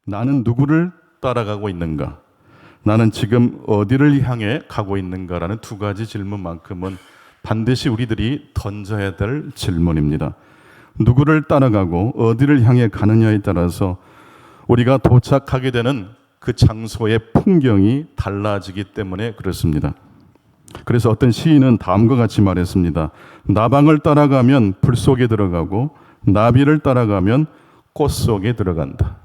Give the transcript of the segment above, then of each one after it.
나는 누구를 따라가고 있는가? 나는 지금 어디를 향해 가고 있는가라는 두 가지 질문만큼은 반드시 우리들이 던져야 될 질문입니다. 누구를 따라가고 어디를 향해 가느냐에 따라서 우리가 도착하게 되는 그 장소의 풍경이 달라지기 때문에 그렇습니다. 그래서 어떤 시인은 다음과 같이 말했습니다. 나방을 따라가면 불 속에 들어가고 나비를 따라가면 꽃 속에 들어간다.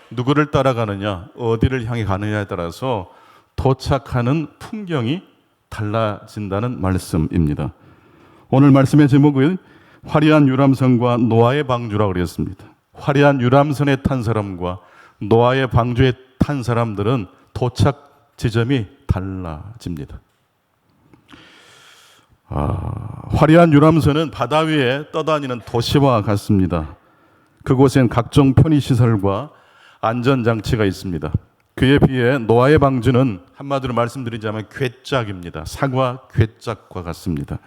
누구를 따라가느냐, 어디를 향해 가느냐에 따라서 도착하는 풍경이 달라진다는 말씀입니다. 오늘 말씀의 제목은 화려한 유람선과 노아의 방주라고 그랬습니다. 화려한 유람선에 탄 사람과 노아의 방주에 탄 사람들은 도착 지점이 달라집니다. 화려한 유람선은 바다 위에 떠다니는 도시와 같습니다. 그곳엔 각종 편의시설과 안전장치가 있습니다. 그에 비해 노아의 방주는 한마디로 말씀드리자면 괴짝입니다. 사과 괴짝과 같습니다.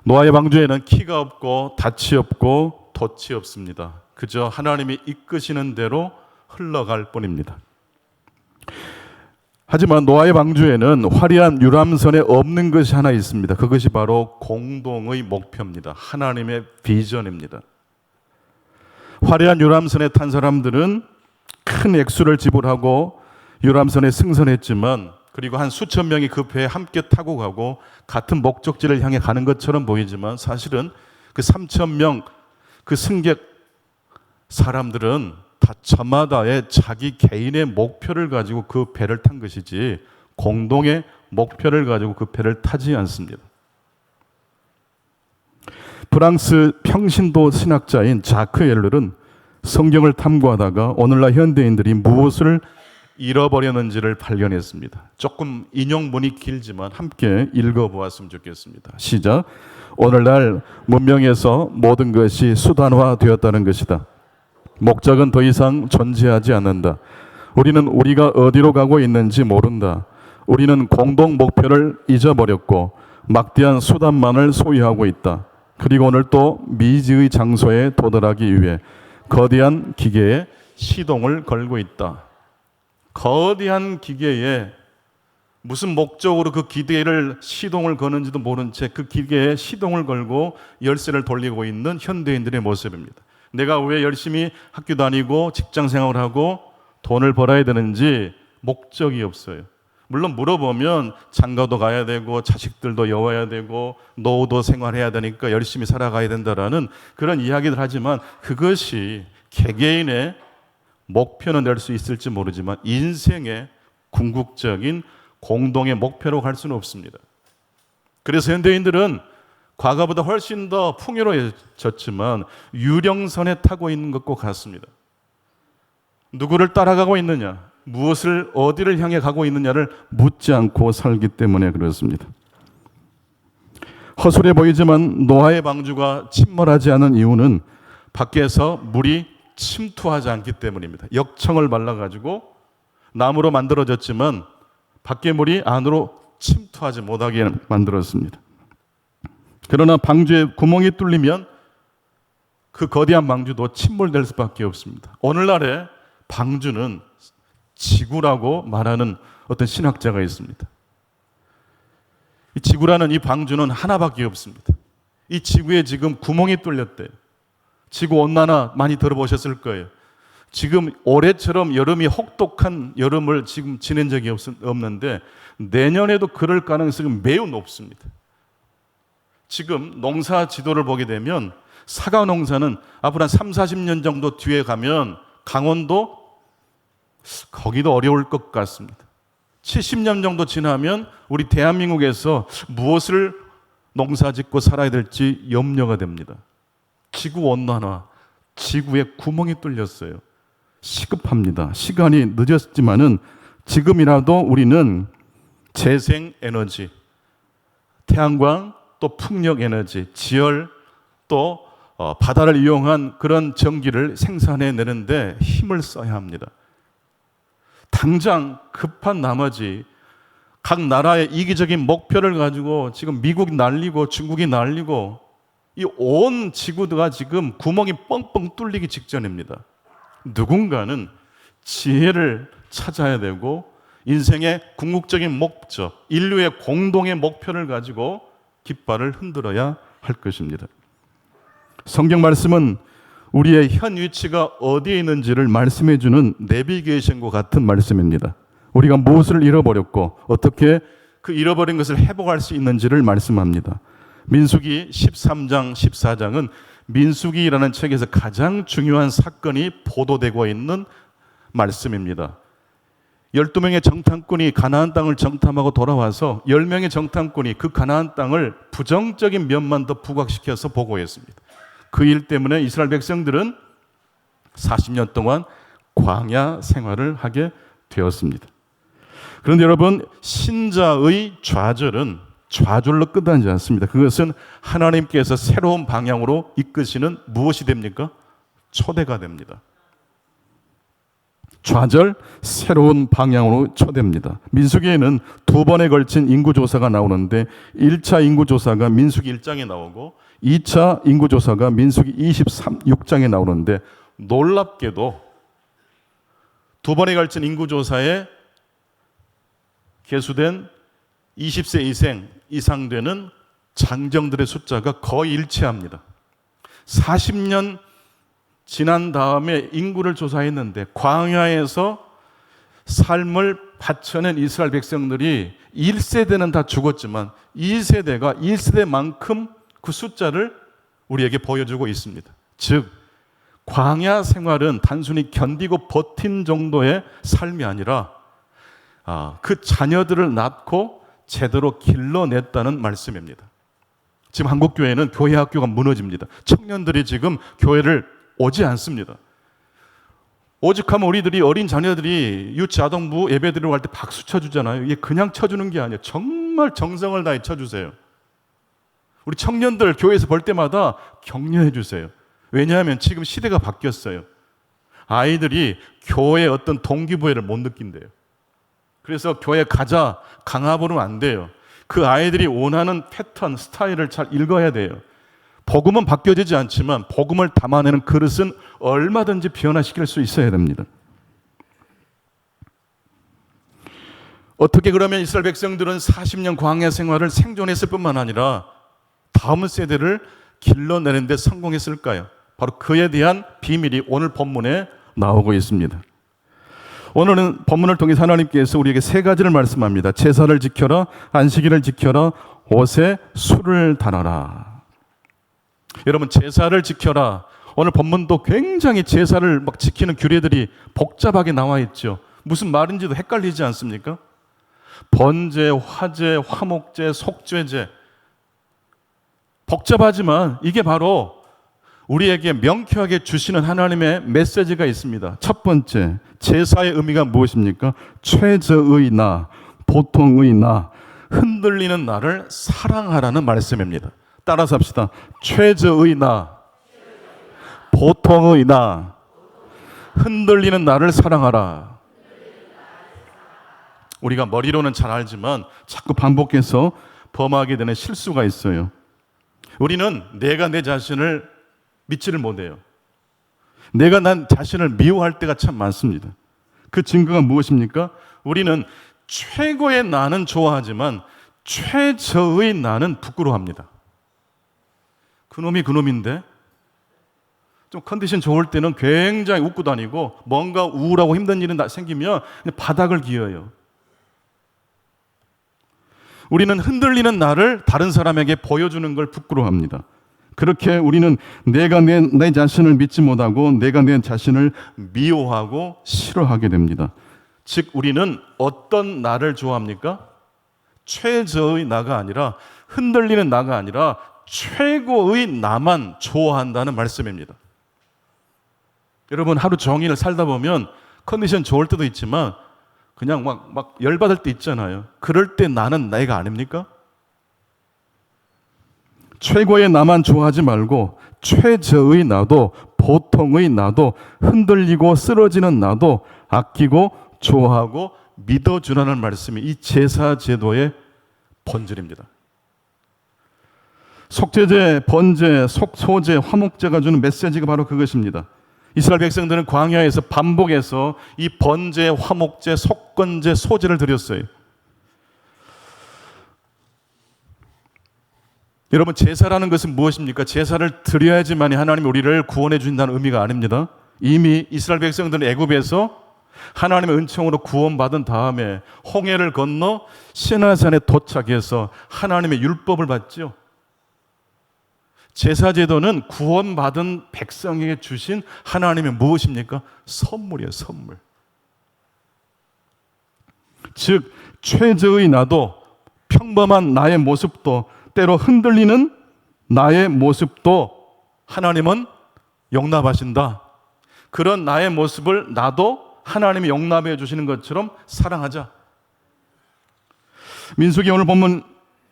노아의 방주에는 키가 없고 닻이 없고 돛이 없습니다. 그저 하나님이 이끄시는 대로 흘러갈 뿐입니다. 하지만 노아의 방주에는 화려한 유람선에 없는 것이 하나 있습니다. 그것이 바로 공동의 목표입니다. 하나님의 비전입니다. 화려한 유람선에 탄 사람들은 큰 액수를 지불하고 유람선에 승선했지만, 그리고 한 수천 명이 그 배에 함께 타고 가고 같은 목적지를 향해 가는 것처럼 보이지만, 사실은 그 3,000명 그 승객 사람들은 다 저마다의 자기 개인의 목표를 가지고 그 배를 탄 것이지 공동의 목표를 가지고 그 배를 타지 않습니다. 프랑스 평신도 신학자인 자크 엘ler은 성경을 탐구하다가 오늘날 현대인들이 무엇을 잃어버렸는지를 발견했습니다. 조금 인용문이 길지만 함께 읽어보았으면 좋겠습니다. 시작. 오늘날 문명에서 모든 것이 수단화되었다는 것이다. 목적은 더 이상 존재하지 않는다. 우리는 우리가 어디로 가고 있는지 모른다. 우리는 공동 목표를 잊어버렸고 막대한 수단만을 소유하고 있다. 그리고 오늘 또 미지의 장소에 도달하기 위해 거대한 기계에 시동을 걸고 있다. 거대한 기계에 무슨 목적으로 그 기계를 시동을 거는지도 모른 채 그 기계에 시동을 걸고 열쇠를 돌리고 있는 현대인들의 모습입니다. 내가 왜 열심히 학교 다니고 직장 생활을 하고 돈을 벌어야 되는지 목적이 없어요. 물론 물어보면 장가도 가야 되고 자식들도 여와야 되고 노후도 생활해야 되니까 열심히 살아가야 된다라는 그런 이야기들 하지만, 그것이 개개인의 목표는 될 수 있을지 모르지만 인생의 궁극적인 공동의 목표로 갈 수는 없습니다. 그래서 현대인들은 과거보다 훨씬 더 풍요로워졌지만 유령선에 타고 있는 것과 같습니다. 누구를 따라가고 있느냐, 무엇을 어디를 향해 가고 있느냐를 묻지 않고 살기 때문에 그렇습니다. 허술해 보이지만 노아의 방주가 침몰하지 않은 이유는 밖에서 물이 침투하지 않기 때문입니다. 역청을 발라가지고 나무로 만들어졌지만 밖의 물이 안으로 침투하지 못하게 만들었습니다. 그러나 방주에 구멍이 뚫리면 그 거대한 방주도 침몰될 수밖에 없습니다. 오늘날의 방주는 지구라고 말하는 어떤 신학자가 있습니다. 이 지구라는 이 방주는 하나밖에 없습니다. 이 지구에 지금 구멍이 뚫렸대요. 지구온난화 많이 들어보셨을 거예요. 지금 올해처럼 여름이 혹독한 여름을 지금 지낸 적이 없는데 내년에도 그럴 가능성이 매우 높습니다. 지금 농사 지도를 보게 되면 사과 농사는 앞으로 한 3, 40년 정도 뒤에 가면 강원도 거기도 어려울 것 같습니다. 70년 정도 지나면 우리 대한민국에서 무엇을 농사 짓고 살아야 될지 염려가 됩니다. 지구온난화, 지구에 구멍이 뚫렸어요. 시급합니다. 시간이 늦었지만은 지금이라도 우리는 재생에너지, 태양광, 또 풍력에너지, 지열, 또 바다를 이용한 그런 전기를 생산해내는데 힘을 써야 합니다. 당장 급한 나머지 각 나라의 이기적인 목표를 가지고 지금 미국이 날리고 중국이 날리고 이 온 지구가 지금 구멍이 뻥뻥 뚫리기 직전입니다. 누군가는 지혜를 찾아야 되고 인생의 궁극적인 목적, 인류의 공동의 목표를 가지고 깃발을 흔들어야 할 것입니다. 성경 말씀은 우리의 현 위치가 어디에 있는지를 말씀해 주는 내비게이션과 같은 말씀입니다. 우리가 무엇을 잃어버렸고 어떻게 그 잃어버린 것을 회복할 수 있는지를 말씀합니다. 민수기 13장, 14장은 민수기라는 책에서 가장 중요한 사건이 보도되고 있는 말씀입니다. 12명의 정탐꾼이 가나안 땅을 정탐하고 돌아와서 10명의 정탐꾼이 그 가나안 땅을 부정적인 면만 더 부각시켜서 보고했습니다. 그 일 때문에 이스라엘 백성들은 40년 동안 광야 생활을 하게 되었습니다. 그런데 여러분, 신자의 좌절은 좌절로 끝나지 않습니다. 그것은 하나님께서 새로운 방향으로 이끄시는 무엇이 됩니까? 초대가 됩니다. 좌절, 새로운 방향으로 초대입니다. 민수기에는 두 번에 걸친 인구조사가 나오는데 1차 인구조사가 민수기 1장에 나오고 2차 인구조사가 민수기 26장에 나오는데 놀랍게도 두 번에 걸친 인구조사에 계수된 20세 이상 되는 장정들의 숫자가 거의 일치합니다. 40년 지난 다음에 인구를 조사했는데 광야에서 삶을 바쳐낸 이스라엘 백성들이 1세대는 다 죽었지만 2세대가 1세대만큼 그 숫자를 우리에게 보여주고 있습니다. 즉 광야 생활은 단순히 견디고 버틴 정도의 삶이 아니라 그 자녀들을 낳고 제대로 길러냈다는 말씀입니다. 지금 한국교회는 교회 학교가 무너집니다. 청년들이 지금 교회를 오지 않습니다. 오죽하면 우리들이 어린 자녀들이 유치아동부 예배드리러 갈 때 박수 쳐주잖아요. 이게 그냥 쳐주는 게 아니에요. 정말 정성을 다해 쳐주세요. 우리 청년들 교회에서 볼 때마다 격려해 주세요. 왜냐하면 지금 시대가 바뀌었어요. 아이들이 교회의 어떤 동기부여를 못 느낀대요. 그래서 교회 가자 강압으로는 안 돼요. 그 아이들이 원하는 패턴, 스타일을 잘 읽어야 돼요. 복음은 바뀌어지지 않지만 복음을 담아내는 그릇은 얼마든지 변화시킬 수 있어야 됩니다. 어떻게 그러면 이스라엘 백성들은 40년 광야 생활을 생존했을 뿐만 아니라 다음 세대를 길러내는 데 성공했을까요? 바로 그에 대한 비밀이 오늘 본문에 나오고 있습니다. 오늘은 본문을 통해 하나님께서 우리에게 세 가지를 말씀합니다. 제사를 지켜라, 안식일을 지켜라, 옷에 술을 달아라. 여러분, 제사를 지켜라. 오늘 본문도 굉장히 제사를 막 지키는 규례들이 복잡하게 나와 있죠. 무슨 말인지도 헷갈리지 않습니까? 번제, 화제, 화목제, 속죄제. 복잡하지만 이게 바로 우리에게 명쾌하게 주시는 하나님의 메시지가 있습니다. 첫 번째, 제사의 의미가 무엇입니까? 최저의 나, 보통의 나, 흔들리는 나를 사랑하라는 말씀입니다. 따라서 합시다. 최저의 나, 보통의 나, 흔들리는 나를 사랑하라. 우리가 머리로는 잘 알지만 자꾸 반복해서 범하게 되는 실수가 있어요. 우리는 내가 내 자신을 믿지를 못해요. 내가 난 자신을 미워할 때가 참 많습니다. 그 증거가 무엇입니까? 우리는 최고의 나는 좋아하지만 최저의 나는 부끄러워합니다. 그놈이 그놈인데 좀 컨디션 좋을 때는 굉장히 웃고 다니고 뭔가 우울하고 힘든 일이 생기면 바닥을 기어요. 우리는 흔들리는 나를 다른 사람에게 보여주는 걸 부끄러워합니다. 그렇게 우리는 내가 내 자신을 믿지 못하고 내가 내 자신을 미워하고 싫어하게 됩니다. 즉 우리는 어떤 나를 좋아합니까? 최저의 나가 아니라 흔들리는 나가 아니라 최고의 나만 좋아한다는 말씀입니다. 여러분, 하루 종일 살다 보면 컨디션 좋을 때도 있지만 그냥 막 열받을 때 있잖아요. 그럴 때 나는 내가 아닙니까? 최고의 나만 좋아하지 말고 최저의 나도, 보통의 나도, 흔들리고 쓰러지는 나도 아끼고 좋아하고 믿어주라는 말씀이 이 제사 제도의 본질입니다. 속죄제, 번제, 속소제, 화목제가 주는 메시지가 바로 그것입니다. 이스라엘 백성들은 광야에서 반복해서 이 번제, 화목제, 속건제, 소제를 드렸어요. 여러분, 제사라는 것은 무엇입니까? 제사를 드려야지만이 하나님이 우리를 구원해 주신다는 의미가 아닙니다. 이미 이스라엘 백성들은 애굽에서 하나님의 은총으로 구원받은 다음에 홍해를 건너 시내산에 도착해서 하나님의 율법을 받죠. 제사제도는 구원받은 백성에게 주신 하나님의 무엇입니까? 선물이에요, 선물. 즉, 최저의 나도, 평범한 나의 모습도, 때로 흔들리는 나의 모습도 하나님은 용납하신다. 그런 나의 모습을 나도 하나님이 용납해 주시는 것처럼 사랑하자. 민수기 오늘 본문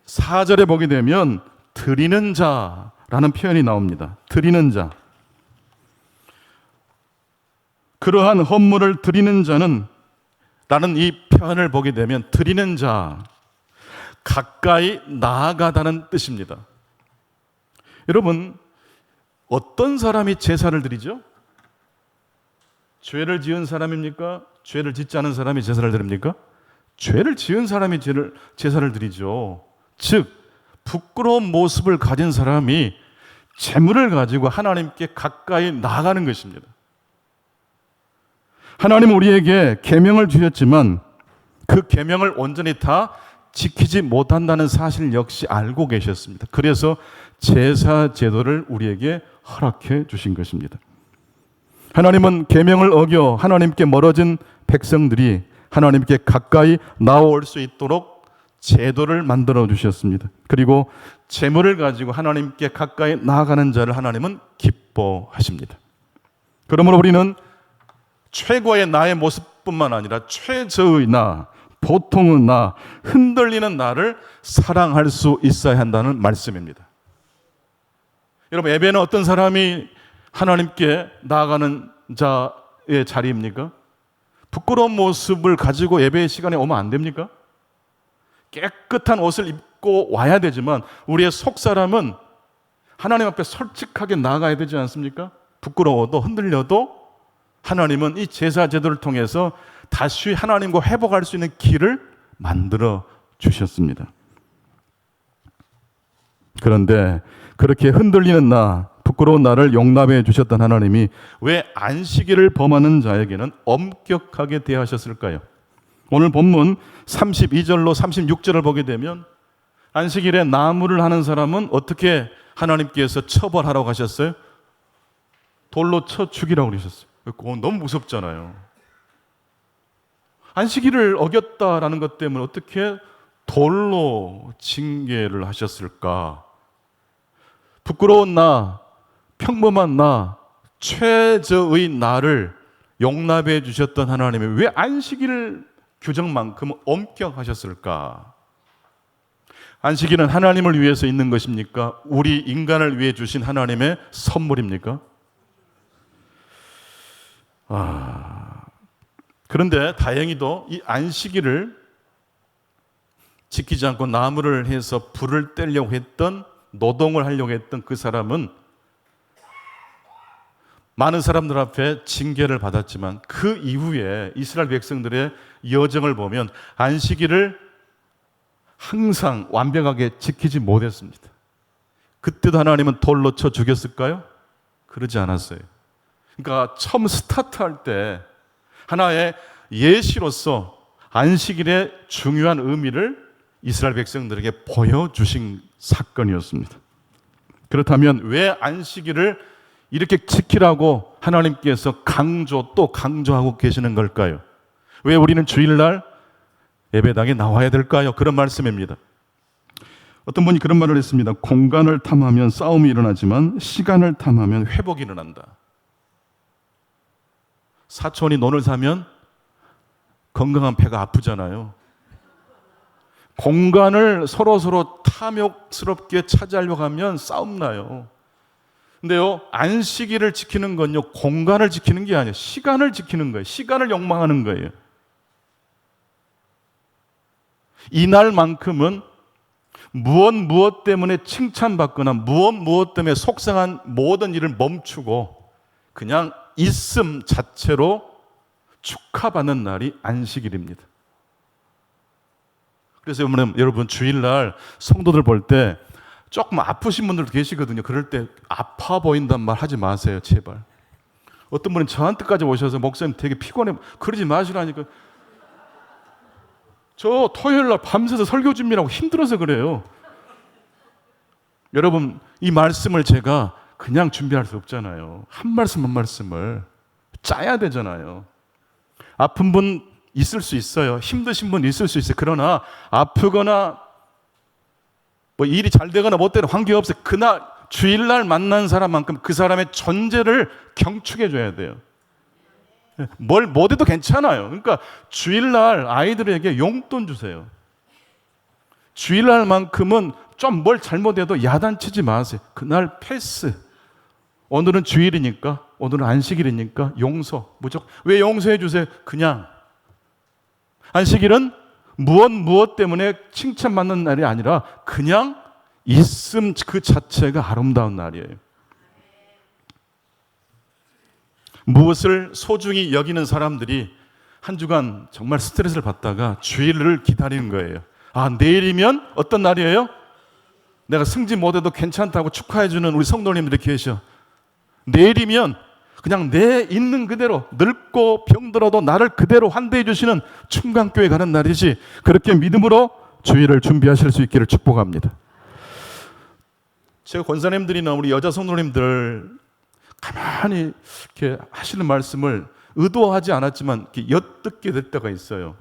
4절에 보게 되면 드리는 자라는 표현이 나옵니다. 드리는 자. 그러한 헌물을 드리는 자는 라는 이 표현을 보게 되면 드리는 자, 가까이 나아가다는 뜻입니다. 여러분, 어떤 사람이 제사를 드리죠? 죄를 지은 사람입니까? 죄를 짓지 않은 사람이 제사를 드립니까? 죄를 지은 사람이 제사를 드리죠. 즉, 부끄러운 모습을 가진 사람이 재물을 가지고 하나님께 가까이 나아가는 것입니다. 하나님은 우리에게 계명을 주셨지만 그 계명을 온전히 다 지키지 못한다는 사실 역시 알고 계셨습니다. 그래서 제사 제도를 우리에게 허락해 주신 것입니다. 하나님은 계명을 어겨 하나님께 멀어진 백성들이 하나님께 가까이 나올 수 있도록 제도를 만들어 주셨습니다. 그리고 제물을 가지고 하나님께 가까이 나아가는 자를 하나님은 기뻐하십니다. 그러므로 우리는 최고의 나의 모습뿐만 아니라 최저의 나, 보통의 나, 흔들리는 나를 사랑할 수 있어야 한다는 말씀입니다. 여러분, 예배는 어떤 사람이 하나님께 나아가는 자의 자리입니까? 부끄러운 모습을 가지고 예배의 시간에 오면 안 됩니까? 깨끗한 옷을 입고 와야 되지만 우리의 속사람은 하나님 앞에 솔직하게 나아가야 되지 않습니까? 부끄러워도 흔들려도 하나님은 이 제사 제도를 통해서 다시 하나님과 회복할 수 있는 길을 만들어 주셨습니다. 그런데 그렇게 흔들리는 나, 부끄러운 나를 용납해 주셨던 하나님이 왜 안식일을 범하는 자에게는 엄격하게 대하셨을까요? 오늘 본문 32절로 36절을 보게 되면 안식일에 나무를 하는 사람은 어떻게 하나님께서 처벌하라고 하셨어요? 돌로 쳐 죽이라고 그러셨어요. 너무 무섭잖아요. 안식일을 어겼다라는 것 때문에 어떻게 돌로 징계를 하셨을까? 부끄러운 나, 평범한 나, 최저의 나를 용납해 주셨던 하나님이 왜 안식일 규정만큼 엄격하셨을까? 안식일은 하나님을 위해서 있는 것입니까? 우리 인간을 위해 주신 하나님의 선물입니까? 그런데 다행히도 이 안식일을 지키지 않고 나무를 해서 불을 떼려고 했던, 노동을 하려고 했던 그 사람은 많은 사람들 앞에 징계를 받았지만 그 이후에 이스라엘 백성들의 여정을 보면 안식일을 항상 완벽하게 지키지 못했습니다. 그때도 하나님은 돌로 쳐 죽였을까요? 그러지 않았어요. 그러니까 처음 스타트할 때 하나의 예시로서 안식일의 중요한 의미를 이스라엘 백성들에게 보여주신 사건이었습니다. 그렇다면 왜 안식일을 이렇게 지키라고 하나님께서 또 강조하고 계시는 걸까요? 왜 우리는 주일날 예배당에 나와야 될까요? 그런 말씀입니다. 어떤 분이 그런 말을 했습니다. 공간을 탐하면 싸움이 일어나지만 시간을 탐하면 회복이 일어난다. 사촌이 논을 사면 건강한 배가 아프잖아요. 공간을 서로 탐욕스럽게 차지하려고 하면 싸움 나요. 근데요, 안식일을 지키는 건요, 공간을 지키는 게 아니에요. 시간을 지키는 거예요. 시간을 욕망하는 거예요. 이날만큼은 무엇 때문에 칭찬받거나 무엇 때문에 속상한 모든 일을 멈추고 그냥 있음 자체로 축하받는 날이 안식일입니다. 그래서 여러분 주일날 성도들 볼 때 조금 아프신 분들도 계시거든요. 그럴 때 아파 보인단 말 하지 마세요, 제발. 어떤 분은 저한테까지 오셔서 목사님 되게 피곤해, 그러지 마시라니까. 저 토요일날 밤새서 설교 준비하고 힘들어서 그래요. 여러분, 이 말씀을 제가 그냥 준비할 수 없잖아요. 한 말씀 한 말씀을 짜야 되잖아요. 아픈 분 있을 수 있어요. 힘드신 분 있을 수 있어요. 그러나 아프거나 뭐 일이 잘 되거나 못 되거나 관계없어요. 그날 주일날 만난 사람만큼 그 사람의 존재를 경축해 줘야 돼요. 뭘 못해도 괜찮아요. 그러니까 주일날 아이들에게 용돈 주세요. 주일날만큼은 좀 뭘 잘못해도 야단치지 마세요. 그날 패스. 오늘은 주일이니까, 오늘은 안식일이니까 용서, 무조건. 왜 용서해 주세요? 그냥. 안식일은 무엇 때문에 칭찬받는 날이 아니라 그냥 있음 그 자체가 아름다운 날이에요. 무엇을 소중히 여기는 사람들이 한 주간 정말 스트레스를 받다가 주일을 기다리는 거예요. 아, 내일이면 어떤 날이에요? 내가 승진 못해도 괜찮다고 축하해주는 우리 성도님들이 계셔. 내일이면 그냥 내 있는 그대로 늙고 병들어도 나를 그대로 환대해 주시는 충강교회 가는 날이지, 그렇게 믿음으로 주일을 준비하실 수 있기를 축복합니다. 제가 권사님들이나 우리 여자 성도님들 가만히 이렇게 하시는 말씀을 의도하지 않았지만 이렇게 엿듣게 될 때가 있어요.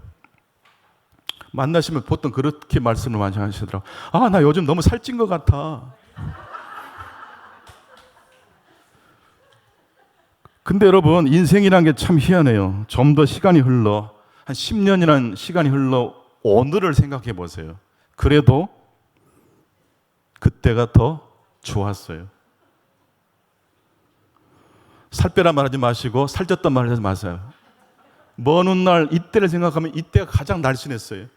만나시면 보통 그렇게 말씀을 많이 하시더라고요. 아, 나 요즘 너무 살찐 것 같아. 근데 여러분, 인생이란 게 참 희한해요. 좀 더 시간이 흘러, 한 10년이라는 시간이 흘러 오늘을 생각해 보세요. 그래도 그때가 더 좋았어요. 살 빼란 말하지 마시고 살쪘단 말 하지 마세요. 먼 훗날 이때를 생각하면 이때가 가장 날씬했어요.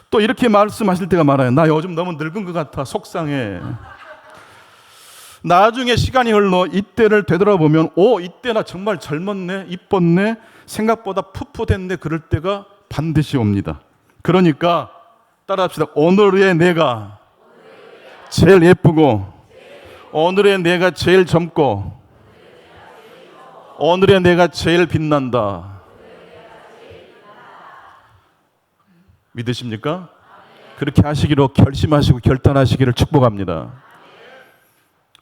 또 이렇게 말씀하실 때가 많아요. 나 요즘 너무 늙은 것 같아, 속상해. 나중에 시간이 흘러 이때를 되돌아보면 이때 나 정말 젊었네, 이뻤네, 생각보다 풋풋했네, 그럴 때가 반드시 옵니다. 그러니까 따라합시다. 오늘의 내가 제일 예쁘고, 오늘의 내가 제일 젊고, 오늘의 내가 제일 빛난다. 믿으십니까? 그렇게 하시기로 결심하시고 결단하시기를 축복합니다.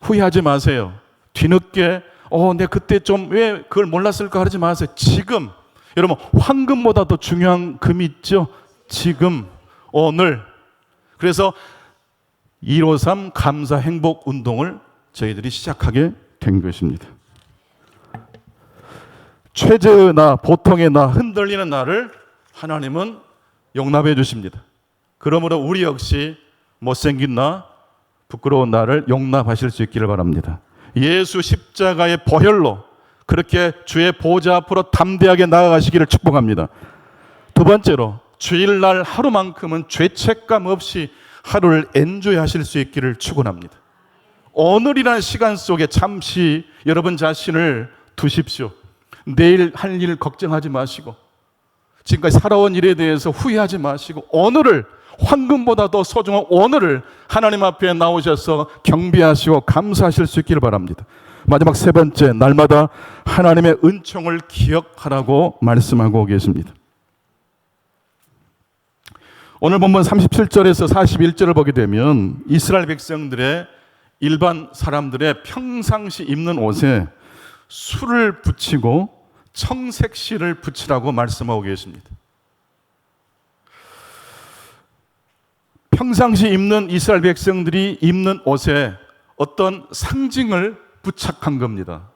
후회하지 마세요. 뒤늦게 내 그때 좀 왜 그걸 몰랐을까 하지 마세요. 지금, 여러분, 황금보다 더 중요한 금이 있죠. 지금, 오늘. 그래서 153 감사 행복 운동을 저희들이 시작하게 된 것입니다. 최저의 나, 보통의 나, 흔들리는 나를 하나님은 용납해 주십니다. 그러므로 우리 역시 못생긴 나, 부끄러운 나를 용납하실 수 있기를 바랍니다. 예수 십자가의 보혈로 그렇게 주의 보좌 앞으로 담대하게 나아가시기를 축복합니다. 두 번째로, 주일날 하루만큼은 죄책감 없이 하루를 엔조이하실 수 있기를 축원합니다. 오늘이라는 시간 속에 잠시 여러분 자신을 두십시오. 내일 할 일 걱정하지 마시고, 지금까지 살아온 일에 대해서 후회하지 마시고, 오늘을, 황금보다 더 소중한 오늘을 하나님 앞에 나오셔서 경배하시고 감사하실 수 있기를 바랍니다. 마지막 세 번째, 날마다 하나님의 은총을 기억하라고 말씀하고 계십니다. 오늘 본문 37절에서 41절을 보게 되면 이스라엘 백성들의, 일반 사람들의 평상시 입는 옷에 술을 붙이고 청색실을 붙이라고 말씀하고 계십니다. 평상시 입는 이스라엘 백성들이 입는 옷에 어떤 상징을 부착한 겁니다.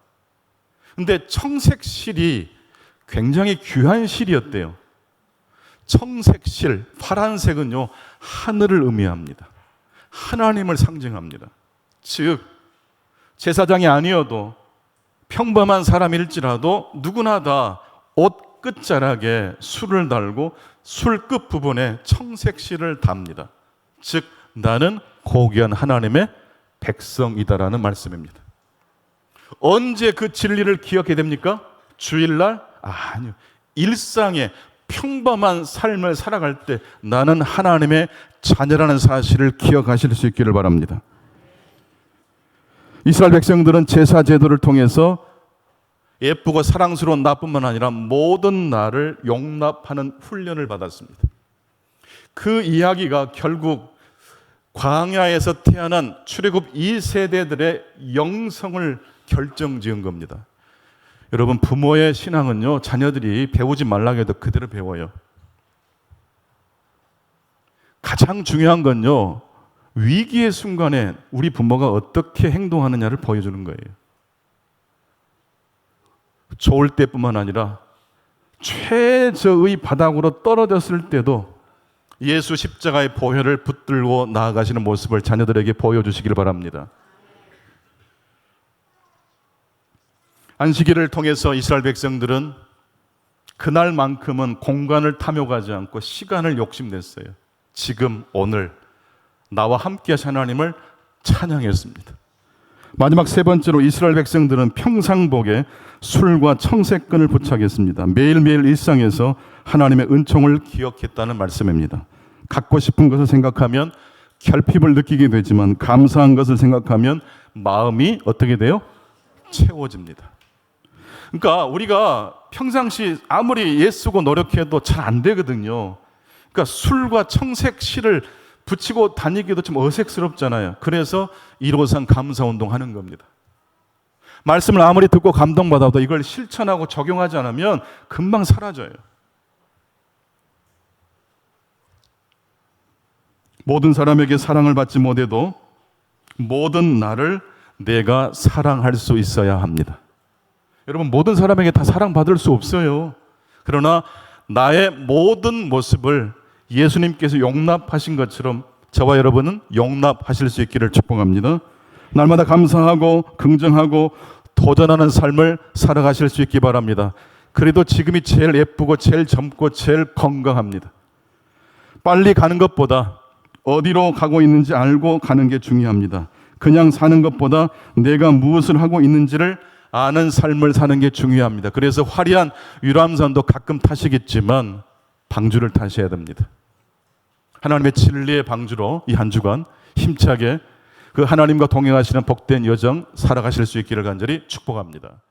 근데 청색실이 굉장히 귀한 실이었대요. 청색실, 파란색은요, 하늘을 의미합니다. 하나님을 상징합니다. 즉, 제사장이 아니어도 평범한 사람일지라도 누구나 다 옷 끝자락에 술을 달고 술 끝 부분에 청색실을 답니다. 즉, 나는 고귀한 하나님의 백성이다라는 말씀입니다. 언제 그 진리를 기억해야 됩니까? 주일날? 아니요. 일상의 평범한 삶을 살아갈 때 나는 하나님의 자녀라는 사실을 기억하실 수 있기를 바랍니다. 이스라엘 백성들은 제사 제도를 통해서 예쁘고 사랑스러운 나뿐만 아니라 모든 나를 용납하는 훈련을 받았습니다. 그 이야기가 결국 광야에서 태어난 출애굽 2세대들의 영성을 결정지은 겁니다. 여러분, 부모의 신앙은요, 자녀들이 배우지 말라고 해도 그대로 배워요. 가장 중요한 건요, 위기의 순간에 우리 부모가 어떻게 행동하느냐를 보여주는 거예요. 좋을 때뿐만 아니라 최저의 바닥으로 떨어졌을 때도 예수 십자가의 보혈을 붙들고 나아가시는 모습을 자녀들에게 보여주시길 바랍니다. 안식일을 통해서 이스라엘 백성들은 그날만큼은 공간을 탐욕하지 않고 시간을 욕심냈어요. 지금 오늘 나와 함께 하신 하나님을 찬양했습니다. 마지막 세 번째로 이스라엘 백성들은 평상복에 술과 청색근을 부착했습니다. 매일매일 일상에서 하나님의 은총을 기억했다는 말씀입니다. 갖고 싶은 것을 생각하면 결핍을 느끼게 되지만 감사한 것을 생각하면 마음이 어떻게 돼요? 채워집니다. 그러니까 우리가 평상시 아무리 애쓰고 노력해도 잘 안 되거든요. 그러니까 술과 청색 실을 붙이고 다니기도 좀 어색스럽잖아요. 그래서 1호상 감사운동 하는 겁니다. 말씀을 아무리 듣고 감동받아도 이걸 실천하고 적용하지 않으면 금방 사라져요. 모든 사람에게 사랑을 받지 못해도 모든 나를 내가 사랑할 수 있어야 합니다. 여러분, 모든 사람에게 다 사랑받을 수 없어요. 그러나 나의 모든 모습을 예수님께서 용납하신 것처럼 저와 여러분은 용납하실 수 있기를 축복합니다. 날마다 감사하고 긍정하고 도전하는 삶을 살아가실 수 있기 바랍니다. 그래도 지금이 제일 예쁘고 제일 젊고 제일 건강합니다. 빨리 가는 것보다 어디로 가고 있는지 알고 가는 게 중요합니다. 그냥 사는 것보다 내가 무엇을 하고 있는지를 아는 삶을 사는 게 중요합니다. 그래서 화려한 유람선도 가끔 타시겠지만 방주를 타셔야 됩니다. 하나님의 진리의 방주로 이 한 주간 힘차게 그 하나님과 동행하시는 복된 여정 살아가실 수 있기를 간절히 축복합니다.